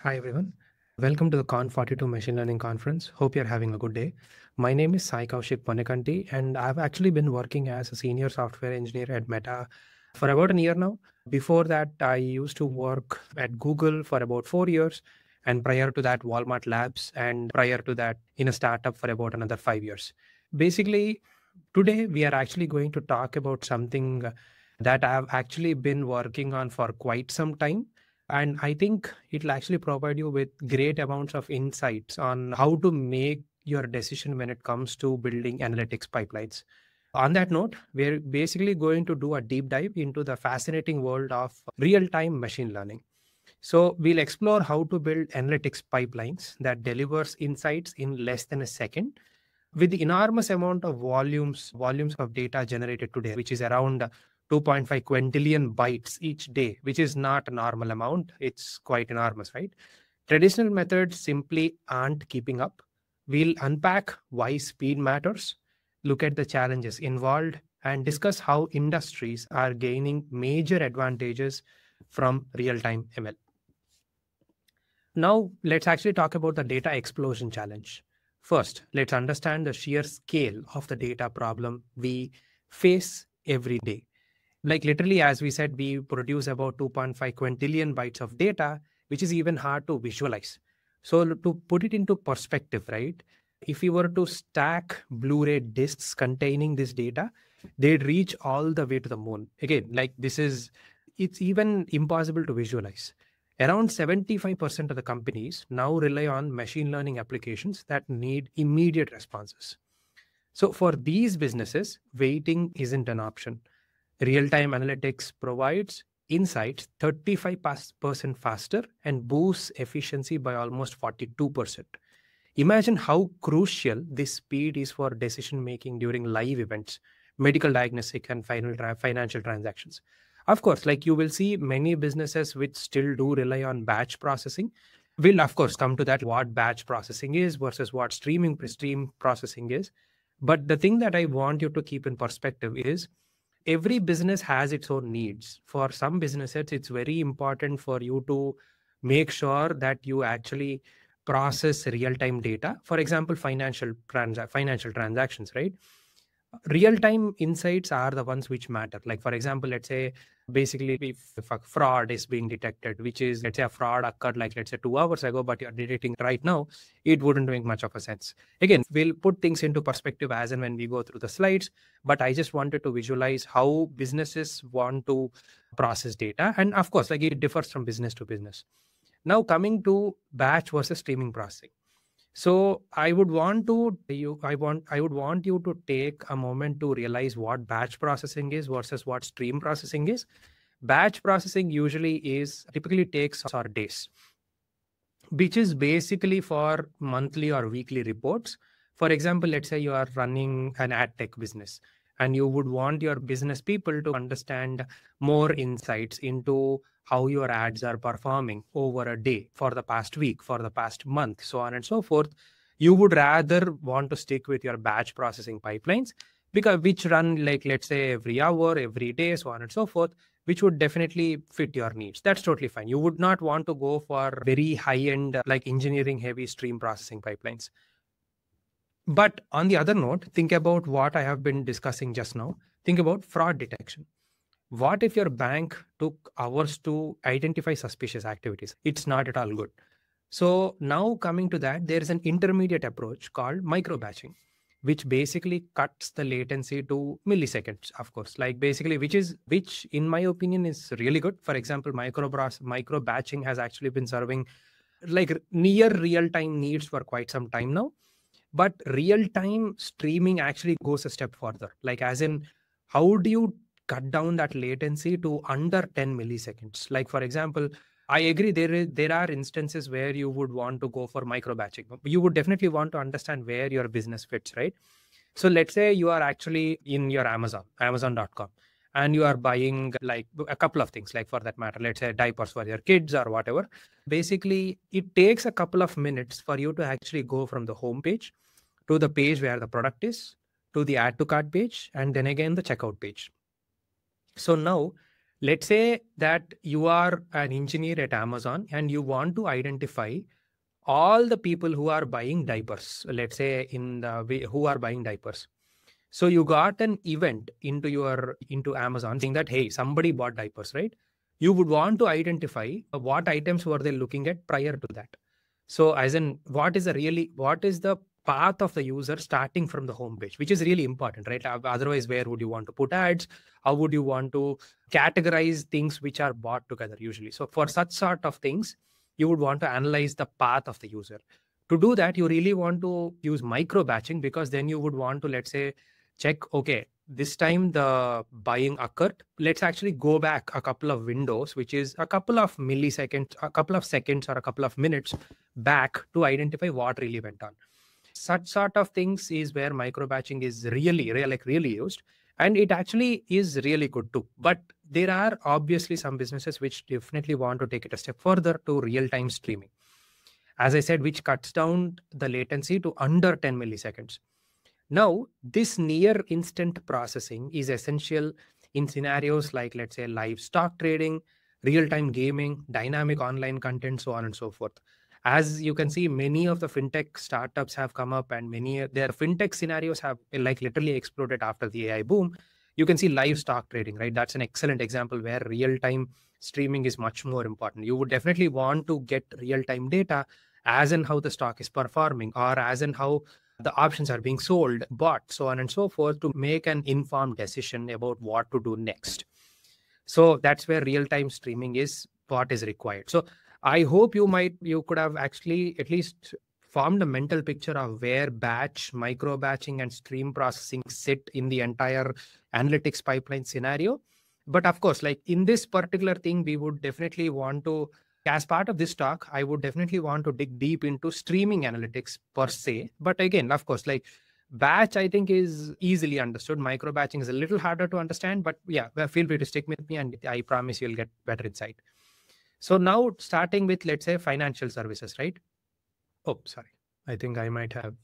Hi everyone. Welcome to the Conf42 Machine Learning Conference. Hope you're having a good day. My name is Kaushik Ponnekanti, and I've actually been working as a senior software engineer at Meta for about a year now. Before that, I used to work at Google for about 4 years, and prior to that, Walmart Labs, and prior to that, in a startup for about another 5 years. Basically, today we are actually going to talk about something that I've actually been working on for quite some time, and I think it'll actually provide you with great amounts of insights on how to make your decision when it comes to building analytics pipelines. On that note, we're basically going to do a deep dive into the fascinating world of real time machine learning. So we'll explore how to build analytics pipelines that delivers insights in less than a second with the enormous amount of volumes of data generated today, which is around 2.5 quintillion bytes each day, which is not a normal amount. It's quite enormous, right? Traditional methods simply aren't keeping up. We'll unpack why speed matters, look at the challenges involved, and discuss how industries are gaining major advantages from real-time ML. Now, let's actually talk about the data explosion challenge. First, let's understand the sheer scale of the data problem we face every day. Like literally, as we said, we produce about 2.5 quintillion bytes of data, which is even hard to visualize. So to put it into perspective, right? If we were to stack Blu-ray discs containing this data, they'd reach all the way to the moon. Again, it's even impossible to visualize. Around 75% of the companies now rely on machine learning applications that need immediate responses. So for these businesses, waiting isn't an option. Real-time analytics provides insights 35% faster and boosts efficiency by almost 42%. Imagine how crucial this speed is for decision making during live events, medical diagnostic, and financial transactions. Of course, like you will see many businesses which still do rely on batch processing. We'll of course come to that what batch processing is versus what stream processing is. But the thing that I want you to keep in perspective is every business has its own needs. For some businesses, it's very important for you to make sure that you actually process real-time data. For example, financial transactions, right? Real-time insights are the ones which matter. Like for example, let's say basically if a fraud is being detected, which is let's say a fraud occurred like let's say 2 hours ago, but you're detecting right now, it wouldn't make much of a sense. Again, we'll put things into perspective as and when we go through the slides, but I just wanted to visualize how businesses want to process data. And of course, like it differs from business to business. Now coming to batch versus streaming processing. So I would want you to take a moment to realize what batch processing is versus what stream processing is. Batch processing usually is typically takes or days, which is basically for monthly or weekly reports. For example, let's say you are running an ad tech business and you would want your business people to understand more insights into how your ads are performing over a day, for the past week, for the past month, so on and so forth. You would rather want to stick with your batch processing pipelines because which run like let's say every hour, every day, so on and so forth, which would definitely fit your needs. That's totally fine. You would not want to go for very high end, like engineering heavy stream processing pipelines. But on the other note, think about what I have been discussing just now. Think about fraud detection. What if your bank took hours to identify suspicious activities? It's not at all good. So now coming to that, there is an intermediate approach called micro batching, which basically cuts the latency to milliseconds, of course, like basically, which in my opinion is really good. For example, micro batching has actually been serving like near real time needs for quite some time now. But real time streaming actually goes a step further. Like as in, how do you cut down that latency to under 10 milliseconds? Like for example, I agree there are instances where you would want to go for micro batching. You would definitely want to understand where your business fits, right? So let's say you are actually in your amazon.com, and you are buying like a couple of things, like for that matter, let's say diapers for your kids or whatever. Basically, it takes a couple of minutes for you to actually go from the home page to the page where the product is, to the add to cart page, and then again the checkout page. So now Let's say that you are an engineer at Amazon and you want to identify all the people who are buying diapers, let's say who are buying diapers. So you got an event into Amazon saying that, hey, somebody bought diapers, right? You would want to identify what items were they looking at prior to that. So as in what is the path of the user starting from the home page, which is really important, right? Otherwise, where would you want to put ads? How would you want to categorize things which are bought together usually? So for such sort of things, you would want to analyze the path of the user. To do that, you really want to use micro batching, because then you would want to, let's say, check, okay, this time the buying occurred. Let's actually go back a couple of windows, which is a couple of milliseconds, a couple of seconds, or a couple of minutes back to identify what really went on. Such sort of things is where micro batching is really used. And it actually is really good too. But there are obviously some businesses which definitely want to take it a step further to real-time streaming. As I said, which cuts down the latency to under 10 milliseconds. Now, this near instant processing is essential in scenarios like, let's say, live stock trading, real-time gaming, dynamic online content, so on and so forth. As you can see, many of the fintech startups have come up, and their fintech scenarios have like literally exploded after the AI boom. You can see live stock trading, right? That's an excellent example where real-time streaming is much more important. You would definitely want to get real-time data as in how the stock is performing, or as in how the options are being sold, bought, so on and so forth, to make an informed decision about what to do next. So that's where real-time streaming is what is required. So I hope you could have actually at least formed a mental picture of where batch, micro batching, and stream processing sit in the entire analytics pipeline scenario. But of course, like in this particular thing, we would definitely want to, as part of this talk, I would definitely want to dig deep into streaming analytics per se. But again, of course, like batch, I think, is easily understood. Micro batching is a little harder to understand, but yeah, feel free to stick with me and I promise you'll get better insight. So now starting with, let's say, financial services, right? Oh, sorry. I think I might have,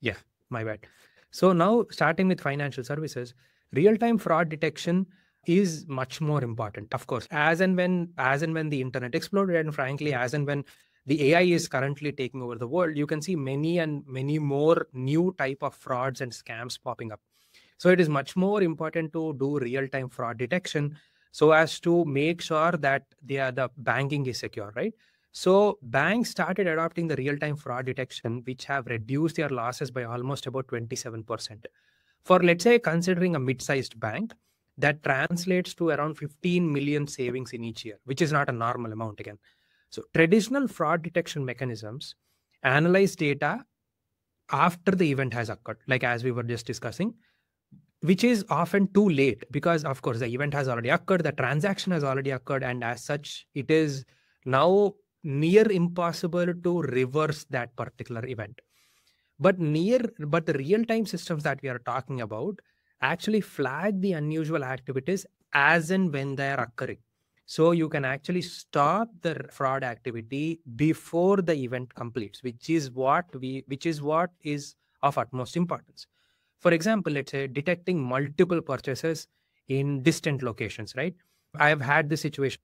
yeah, my bad. So now starting with financial services, real-time fraud detection is much more important. Of course, as and when the internet exploded, and frankly, as and when the AI is currently taking over the world, you can see many and many more new type of frauds and scams popping up. So it is much more important to do real-time fraud detection so as to make sure that the banking is secure, right? So banks started adopting the real-time fraud detection, which have reduced their losses by almost about 27%. For, let's say, considering a mid-sized bank, that translates to around 15 million savings in each year, which is not a normal amount again. So traditional fraud detection mechanisms analyze data after the event has occurred, like as we were just discussing, which is often too late because, of course, the event has already occurred, the transaction has already occurred, and as such, it is now near impossible to reverse that particular event. But the real-time systems that we are talking about actually flag the unusual activities as and when they are occurring. So you can actually stop the fraud activity before the event completes, which is what is of utmost importance. For example, let's say detecting multiple purchases in distant locations, right? I have had this situation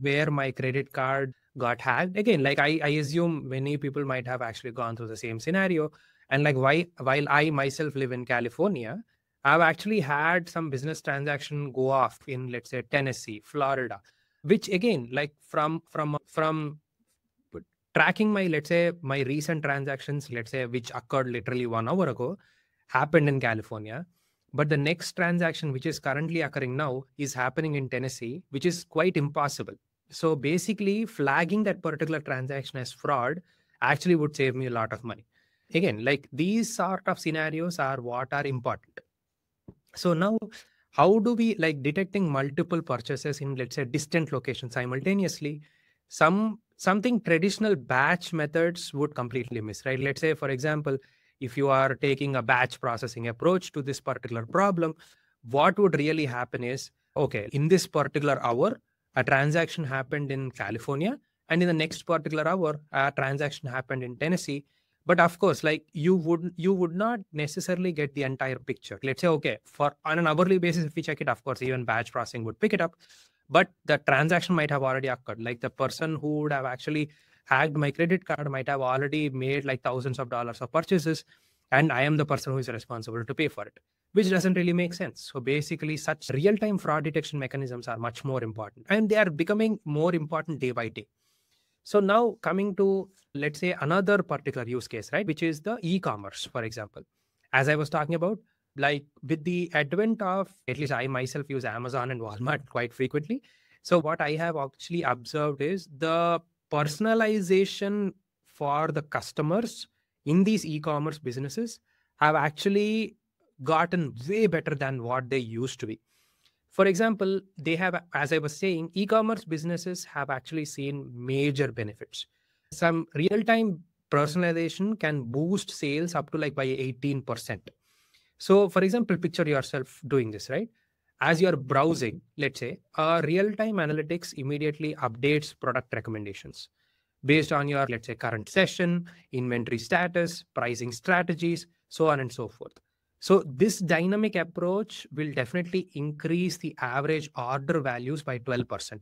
where my credit card got hacked. Again, like I assume many people might have actually gone through the same scenario. And like while I myself live in California, I've actually had some business transaction go off in, let's say, Tennessee, Florida, which again, like from tracking my, let's say, my recent transactions, let's say, which occurred literally 1 hour ago, happened in California. But the next transaction, which is currently occurring now, is happening in Tennessee, which is quite impossible. So basically, flagging that particular transaction as fraud actually would save me a lot of money. Again, like these sort of scenarios are what are important. So now, how do we, like, detecting multiple purchases in, let's say, distant locations simultaneously? Something traditional batch methods would completely miss, right? Let's say, for example, if you are taking a batch processing approach to this particular problem, what would really happen is, okay, in this particular hour, a transaction happened in California, and in the next particular hour, a transaction happened in Tennessee. But of course, like you would not necessarily get the entire picture. Let's say, okay, for on an hourly basis, if we check it, of course, even batch processing would pick it up, but the transaction might have already occurred. Like the person who would have actually hacked my credit card might have already made like thousands of dollars of purchases, and I am the person who is responsible to pay for it, which doesn't really make sense. So basically, such real-time fraud detection mechanisms are much more important, and they are becoming more important day by day. So now coming to, let's say, another particular use case, right, which is the e-commerce, for example. As I was talking about, like with the advent of, at least I myself use Amazon and Walmart quite frequently. So what I have actually observed is the personalization for the customers in these e-commerce businesses have actually gotten way better than what they used to be. For example, they have, as I was saying, e-commerce businesses have actually seen major benefits. Some real-time personalization can boost sales up to like by 18%. So for example, picture yourself doing this, right? As you're browsing, let's say, real-time analytics immediately updates product recommendations based on your, let's say, current session, inventory status, pricing strategies, so on and so forth. So this dynamic approach will definitely increase the average order values by 12%.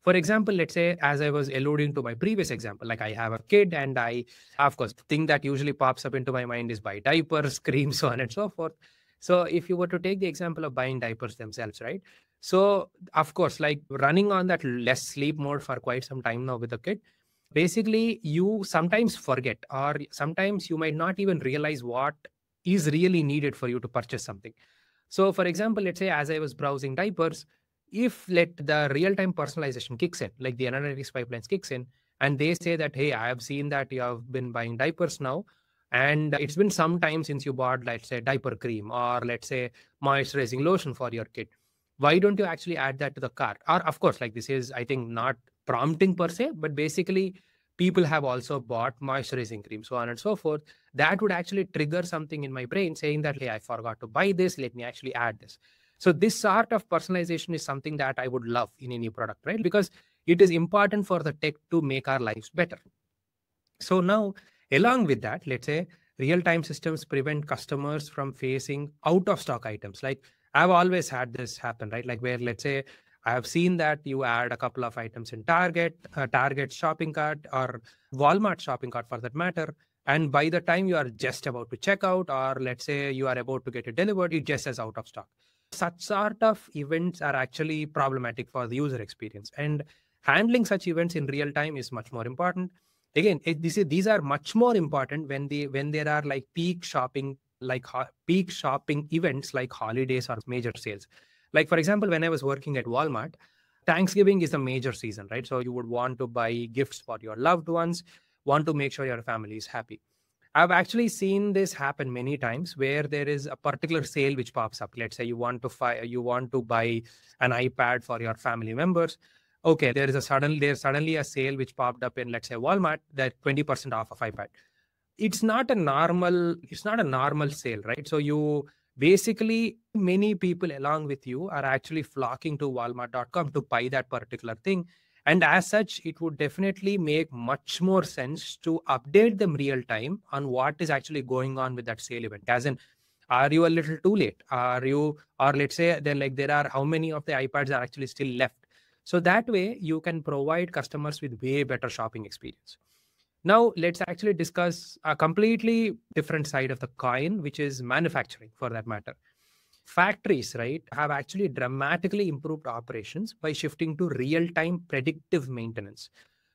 For example, let's say, as I was alluding to my previous example, like I have a kid and I, of course, the thing that usually pops up into my mind is buy diapers, cream, so on and so forth. So if you were to take the example of buying diapers themselves, right? So of course, like running on that less sleep mode for quite some time now with the kid, basically you sometimes forget, or sometimes you might not even realize what is really needed for you to purchase something. So for example, let's say as I was browsing diapers, if let the real-time personalization kicks in, like the analytics pipelines kicks in, and they say that, hey, I have seen that you have been buying diapers now, and it's been some time since you bought, let's say, diaper cream, or let's say moisturizing lotion for your kid. Why don't you actually add that to the cart? Or of course, like this is, I think, not prompting per se, but basically people have also bought moisturizing cream, so on and so forth. That would actually trigger something in my brain saying that, hey, I forgot to buy this. Let me actually add this. So this sort of personalization is something that I would love in any product, right? Because it is important for the tech to make our lives better. So now, along with that, let's say real-time systems prevent customers from facing out-of-stock items. Like I've always had this happen, right? Like where, let's say, I have seen that you add a couple of items in Target shopping cart, or Walmart shopping cart for that matter. And by the time you are just about to check out, or let's say you are about to get it delivered, it just says out of stock. Such sort of events are actually problematic for the user experience. And handling such events in real time is much more important. Again, these are much more important when there are like peak shopping events like holidays or major sales. Like for example, when I was working at Walmart, Thanksgiving is a major season, right? So you would want to buy gifts for your loved ones, want to make sure your family is happy. I've actually seen this happen many times where there is a particular sale which pops up. Let's say you want to buy an iPad for your family members. Okay, there's suddenly a sale which popped up in, let's say, Walmart, that 20% off of iPad. It's not a normal sale, right? So you basically, many people along with you are actually flocking to walmart.com to buy that particular thing. And as such, it would definitely make much more sense to update them real time on what is actually going on with that sale event. As in, are you a little too late? Or let's say there are how many of the iPads are actually still left? So that way you can provide customers with way better shopping experience. Now, let's actually discuss a completely different side of the coin, which is manufacturing for that matter. Factories, right, have actually dramatically improved operations by shifting to real-time predictive maintenance.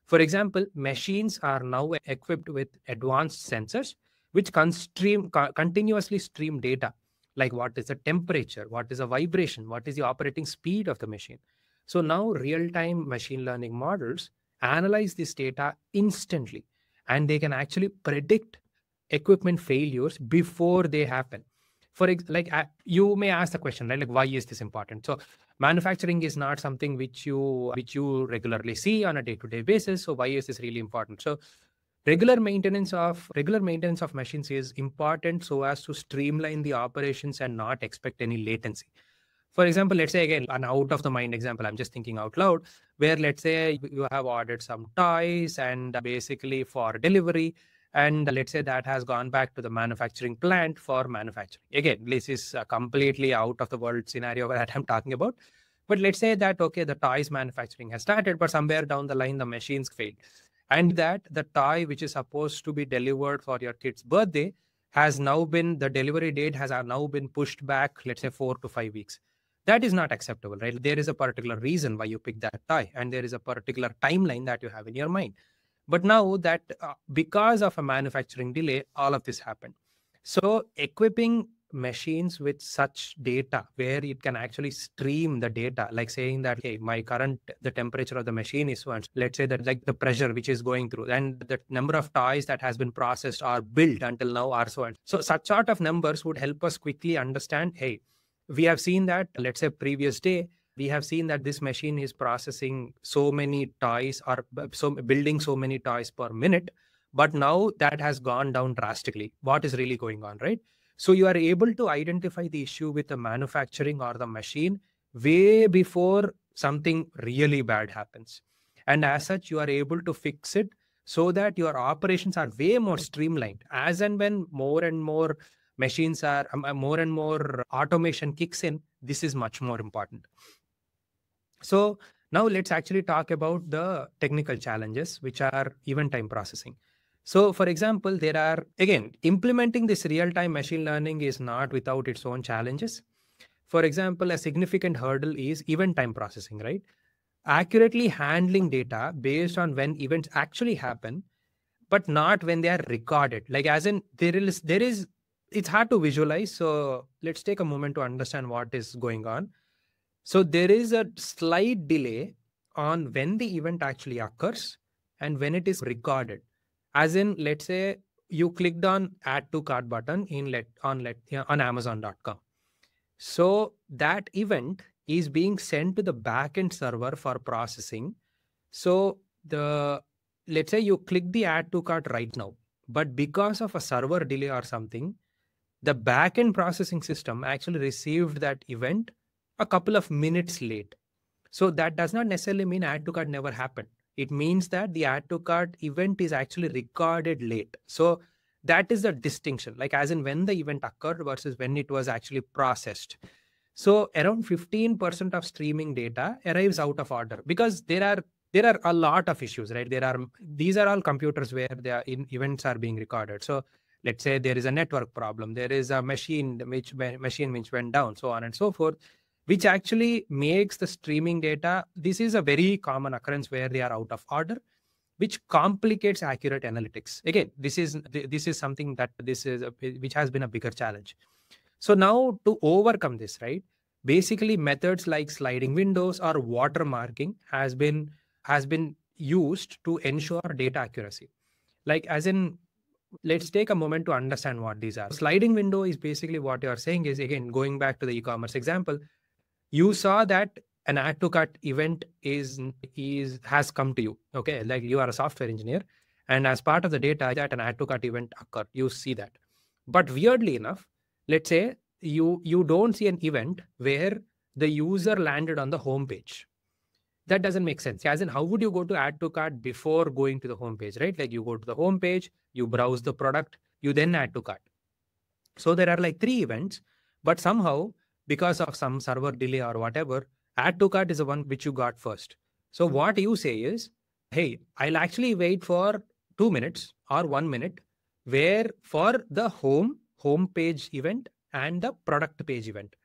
For example, machines are now equipped with advanced sensors, which continuously stream data, like what is the temperature, what is the vibration, what is the operating speed of the machine. So now real-time machine learning models analyze this data instantly, and they can actually predict equipment failures before they happen. You may ask the question, right? Like, why is this important? So manufacturing is not something which you regularly see on a day-to-day basis. So why is this really important? So regular maintenance of machines is important so as to streamline the operations and not expect any latency. For example, let's say again, an out of the mind example, I'm just thinking out loud, where let's say you have ordered some toys and basically for delivery, And let's say that has gone back to the manufacturing plant for manufacturing. Again, this is a completely out of the world scenario that I'm talking about. But let's say that, okay, the toys manufacturing has started, but somewhere down the line, the machines failed. And that the toy, which is supposed to be delivered for your kid's birthday, has now been, the delivery date has now been pushed back, let's say 4 to 5 weeks. That is not acceptable, right? There is a particular reason why you pick that toy, and there is a particular timeline that you have in your mind. But now that because of a manufacturing delay, all of this happened. So equipping machines with such data where it can actually stream the data, like saying that, hey, my current, the temperature of the machine is so, and let's say that like the pressure which is going through, and the number of toys that has been processed or built until now are so, and so such sort of numbers would help us quickly understand, hey, we have seen that, let's say previous day, we have seen that this machine is processing so many toys or so building so many toys per minute, but now that has gone down drastically. What is really going on, right? So you are able to identify the issue with the manufacturing or the machine way before something really bad happens. And as such, you are able to fix it so that your operations are way more streamlined. As and when more and more machines are, more and more automation kicks in, this is much more important. So now let's actually talk about the technical challenges, which are event time processing. So for example, there are, again, implementing this real-time machine learning is not without its own challenges. For example, a significant hurdle is event time processing, right? Accurately handling data based on when events actually happen, but not when they are recorded. Like as in there is, it's hard to visualize. So let's take a moment to understand what is going on. So there is a slight delay on when the event actually occurs and when it is recorded. As in, let's say you clicked on add to cart button on Amazon.com. So that event is being sent to the backend server for processing. So let's say you click the add to cart right now, but because of a server delay or something, the backend processing system actually received that event a couple of minutes late. So that does not necessarily mean add to cart never happened. It means that the add to cart event is actually recorded late. So that is the distinction, like as in when the event occurred versus when it was actually processed. So around 15% of streaming data arrives out of order because there are a lot of issues, right? These are all computers where events are being recorded. So let's say there is a network problem, there is a machine which went down, so on and so forth, which actually makes the streaming data. This is a very common occurrence where they are out of order, which complicates accurate analytics. Again, this is something that which has been a bigger challenge. So now to overcome this, right? Basically, methods like sliding windows or watermarking has been used to ensure data accuracy. Like as in, let's take a moment to understand what these are. Sliding window is basically what you are saying is, again, going back to the e-commerce example, you saw that an add to cart event has come to you. Okay, like you are a software engineer, and as part of the data that an add to cart event occurred, you see that. But weirdly enough, let's say you don't see an event where the user landed on the home page. That doesn't make sense. As in, how would you go to add to cart before going to the home page, right? Like you go to the home page, you browse the product, you then add to cart. So there are like 3 events, but somehow because of some server delay or whatever, add to cart is the one which you got first. So what you say is, hey, I'll actually wait for 2 minutes or 1 minute where for the home page event and the product page event.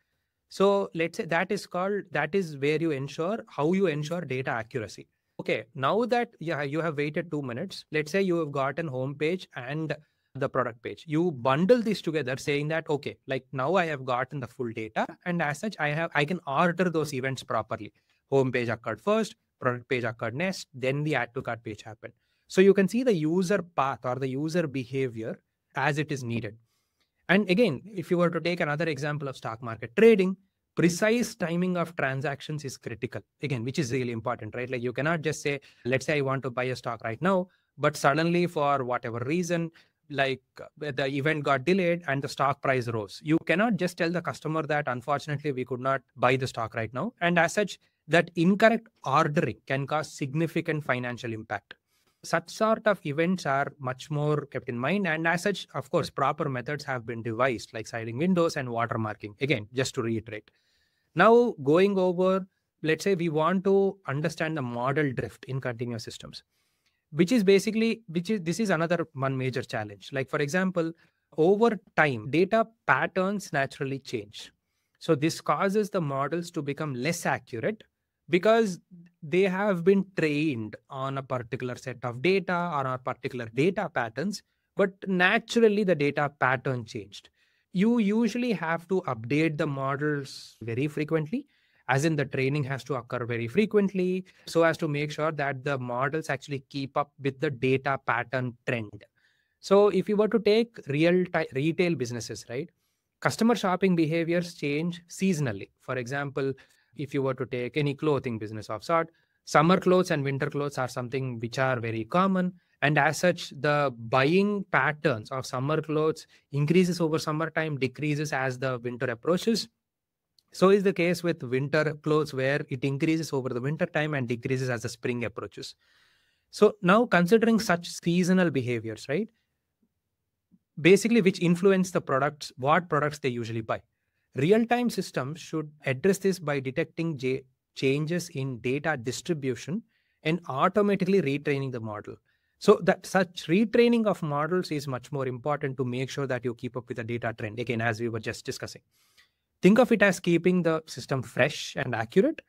So let's say that is where you ensure data accuracy. Okay, now that you have waited 2 minutes, let's say you have gotten home page and the product page. You bundle these together saying that, okay, like now I have gotten the full data, and as such, I can order those events properly. Home page occurred first, product page occurred next, then the add to cart page happened. So you can see the user path or the user behavior as it is needed. And again, if you were to take another example of stock market trading, precise timing of transactions is critical, again, which is really important, right? Like you cannot just say, let's say I want to buy a stock right now, but suddenly for whatever reason, like the event got delayed and the stock price rose. You cannot just tell the customer that unfortunately we could not buy the stock right now. And as such, that incorrect ordering can cause significant financial impact. Such sort of events are much more kept in mind. And as such, of course, proper methods have been devised like sliding windows and watermarking. Again, just to reiterate. Now, going over, let's say we want to understand the model drift in continuous systems, this is another one major challenge. Like, for example, over time, data patterns naturally change. So this causes the models to become less accurate because they have been trained on a particular set of data or on particular data patterns, but naturally the data pattern changed. You usually have to update the models very frequently, as in the training has to occur very frequently, so as to make sure that the models actually keep up with the data pattern trend. So if you were to take retail businesses, right, customer shopping behaviors change seasonally. For example, if you were to take any clothing business of sort, summer clothes and winter clothes are something which are very common. And as such, the buying patterns of summer clothes increases over summertime, decreases as the winter approaches. So is the case with winter clothes, where it increases over the winter time and decreases as the spring approaches. So now, considering such seasonal behaviors, right, basically which influence the products, what products they usually buy. Real-time systems should address this by detecting changes in data distribution and automatically retraining the model. So that such retraining of models is much more important to make sure that you keep up with the data trend. Again, as we were just discussing. Think of it as keeping the system fresh and accurate,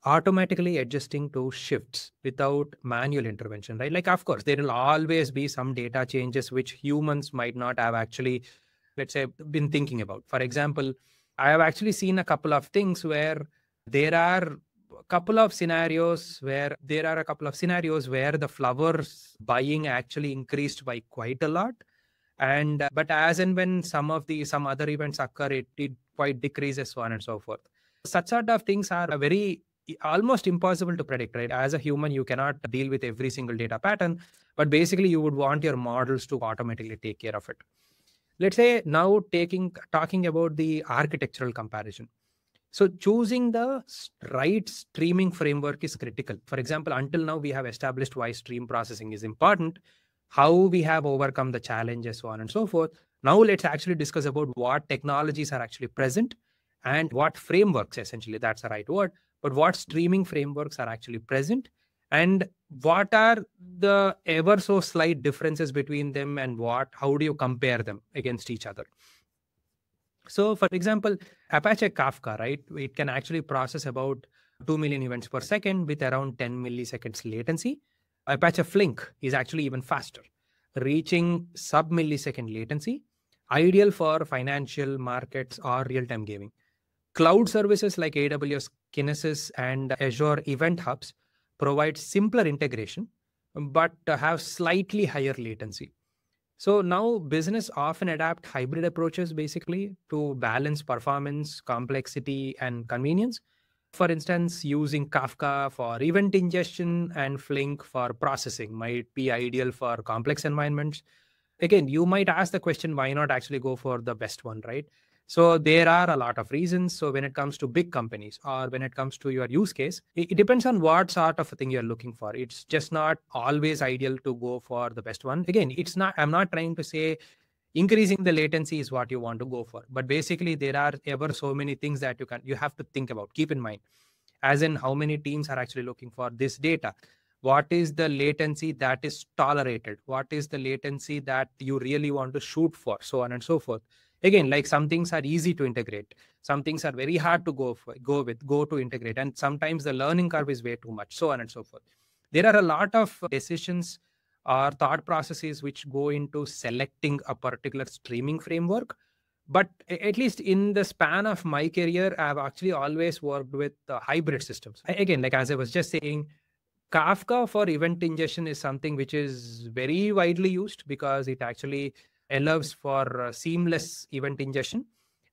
automatically adjusting to shifts without manual intervention, right? Like, of course, there will always be some data changes which humans might not have actually, let's say, been thinking about. For example, I have actually seen a couple of things where there are a couple of scenarios where the flowers buying actually increased by quite a lot. And but as and when some other events occur, it quite decreases, so on and so forth. Such sort of things are very almost impossible to predict, right? As a human, you cannot deal with every single data pattern, but basically you would want your models to automatically take care of it. Let's say now talking about the architectural comparison. So choosing the right streaming framework is critical. For example, until now we have established why stream processing is important, how we have overcome the challenges, so on and so forth. Now let's actually discuss about what technologies are actually present and what frameworks, essentially, that's the right word, but what streaming frameworks are actually present and what are the ever so slight differences between them, and how do you compare them against each other. So for example, Apache Kafka, right, it can actually process about 2 million events per second with around 10 milliseconds latency. Apache Flink is actually even faster, reaching sub-millisecond latency, ideal for financial markets or real-time gaming. Cloud services like AWS Kinesis and Azure Event Hubs provide simpler integration, but have slightly higher latency. So now business often adapt hybrid approaches basically to balance performance, complexity, and convenience. For instance, using Kafka for event ingestion and Flink for processing might be ideal for complex environments. Again, you might ask the question, why not actually go for the best one, right? So there are a lot of reasons. So when it comes to big companies or when it comes to your use case, it depends on what sort of a thing you're looking for. It's just not always ideal to go for the best one. Again, I'm not trying to say increasing the latency is what you want to go for, but basically there are ever so many things that you have to think about, keep in mind, as in how many teams are actually looking for this data. What is the latency that is tolerated? What is the latency that you really want to shoot for? So on and so forth. Again, like some things are easy to integrate. Some things are very hard to go to integrate. And sometimes the learning curve is way too much, so on and so forth. There are a lot of decisions or thought processes which go into selecting a particular streaming framework. But at least in the span of my career, I've actually always worked with hybrid systems. Again, like as I was just saying, Kafka for event ingestion is something which is very widely used because it actually allows for seamless event ingestion.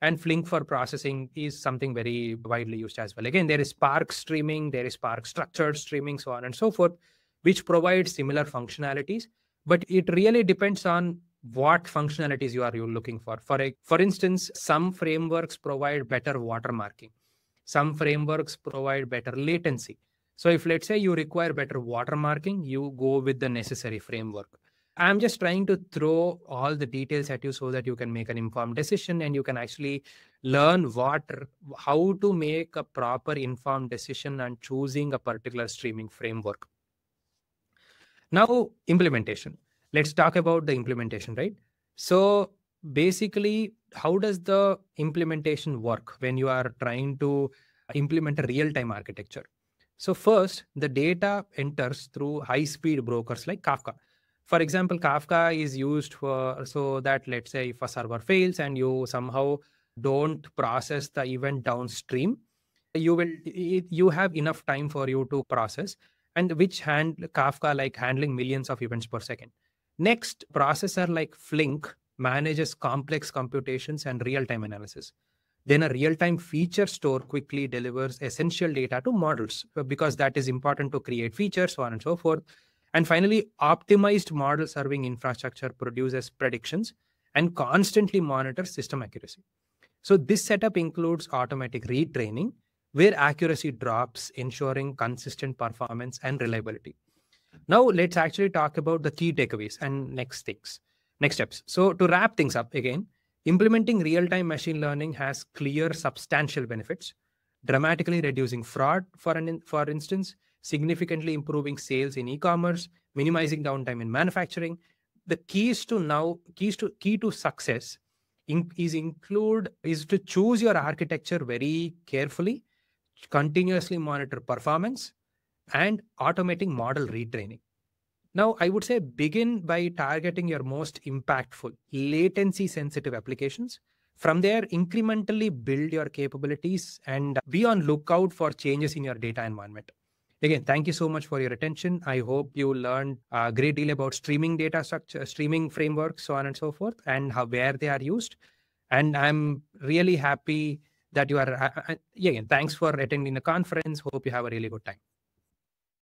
And Flink for processing is something very widely used as well. Again, there is Spark streaming, there is Spark structured streaming, so on and so forth, which provide similar functionalities. But it really depends on what functionalities you are looking for. For instance, some frameworks provide better watermarking. Some frameworks provide better latency. So if let's say you require better watermarking, you go with the necessary framework. I'm just trying to throw all the details at you so that you can make an informed decision and you can actually learn how to make a proper informed decision and choosing a particular streaming framework. Now, implementation. Let's talk about the implementation, right? So basically, how does the implementation work when you are trying to implement a real-time architecture? So first, the data enters through high-speed brokers like Kafka. For example, Kafka is used for so that let's say if a server fails and you somehow don't process the event downstream, you have enough time for you to process, and which Kafka like handling millions of events per second. Next, processor like Flink manages complex computations and real-time analysis. Then a real-time feature store quickly delivers essential data to models because that is important to create features, so on and so forth. And finally, optimized model serving infrastructure produces predictions and constantly monitors system accuracy. So this setup includes automatic retraining, where accuracy drops, ensuring consistent performance and reliability. Now let's actually talk about the key takeaways and next steps. So to wrap things up again, implementing real-time machine learning has clear, substantial benefits, dramatically reducing fraud, for instance, significantly improving sales in e-commerce, minimizing downtime in manufacturing. The key to success is to choose your architecture very carefully, continuously monitor performance, and automating model retraining. Now, I would say begin by targeting your most impactful, latency sensitive applications. From there, incrementally build your capabilities and be on lookout for changes in your data environment. Again, thank you so much for your attention. I hope you learned a great deal about streaming data structure, streaming frameworks, so on and so forth, and where they are used. And I'm really happy that you are, again, thanks for attending the conference. Hope you have a really good time.